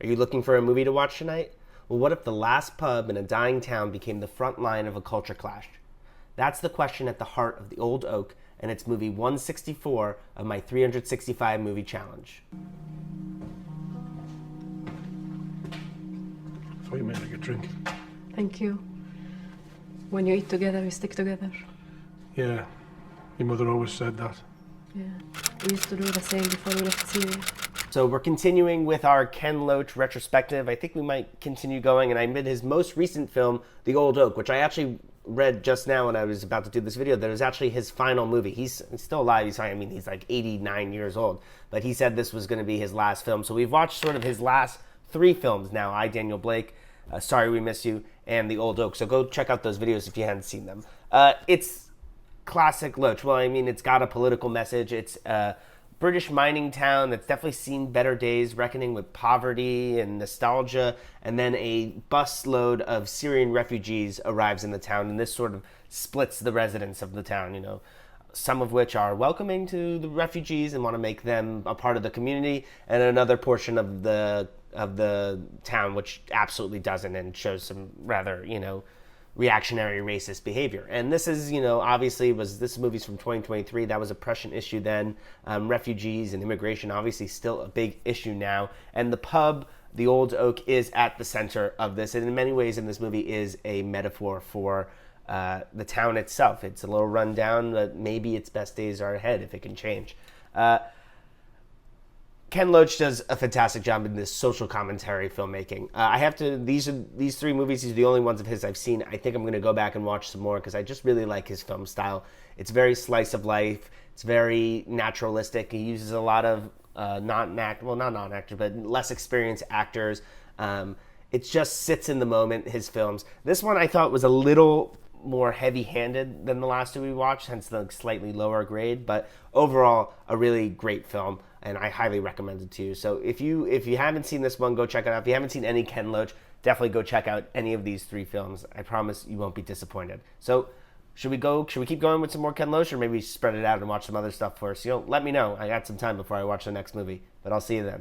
Are you looking for a movie to watch tonight? Well, what if the last pub in a dying town became the front line of a culture clash? That's the question at the heart of The Old Oak and its movie 164 of my 365 movie challenge. Thought you made like a drink. Thank you. When you eat together, we stick together. Yeah, your mother always said that. Yeah. We used to do the same before we left Syria. So we're continuing with our Ken Loach retrospective. I think we might continue going, and I made his most recent film, The Old Oak, which I actually read just now when I was about to do this video, that it was actually his final movie. He's still alive. He's like 89 years old, but he said this was going to be his last film. So we've watched sort of his last 3 films now, I, Daniel Blake, Sorry We Miss You, and The Old Oak. So go check out those videos if you hadn't seen them. It's classic Loach. Well, I mean, it's got a political message. It's a British mining town that's definitely seen better days, reckoning with poverty and nostalgia, and then a busload of Syrian refugees arrives in the town, and this sort of splits the residents of the town, you know, some of which are welcoming to the refugees and want to make them a part of the community, and another portion of the town which absolutely doesn't and shows some rather, you know, reactionary racist behavior. And this is, you know, obviously this movie's from 2023. That was a prescient issue then. Refugees and immigration obviously still a big issue now. And the pub, The Old Oak, is at the center of this. And in many ways in this movie is a metaphor for the town itself. It's a little run down, but maybe its best days are ahead if it can change. Ken Loach does a fantastic job in this social commentary filmmaking. I have to, these 3 movies, these are the only ones of his I've seen. I think I'm going to go back and watch some more because I just really like his film style. It's very slice of life. It's very naturalistic. He uses a lot of not non-actors, but less experienced actors. It just sits in the moment, his films. This one I thought was a little more heavy-handed than the last 2 we watched, hence the slightly lower grade, but overall a really great film, and I highly recommend it to you. So if you haven't seen this one, go check it out. If you haven't seen any Ken Loach, definitely go check out any of these 3 films. I promise you won't be disappointed. So should we keep going with some more Ken Loach, or maybe spread it out and watch some other stuff first? You know, let me know. I got some time before I watch the next movie, but I'll see you then.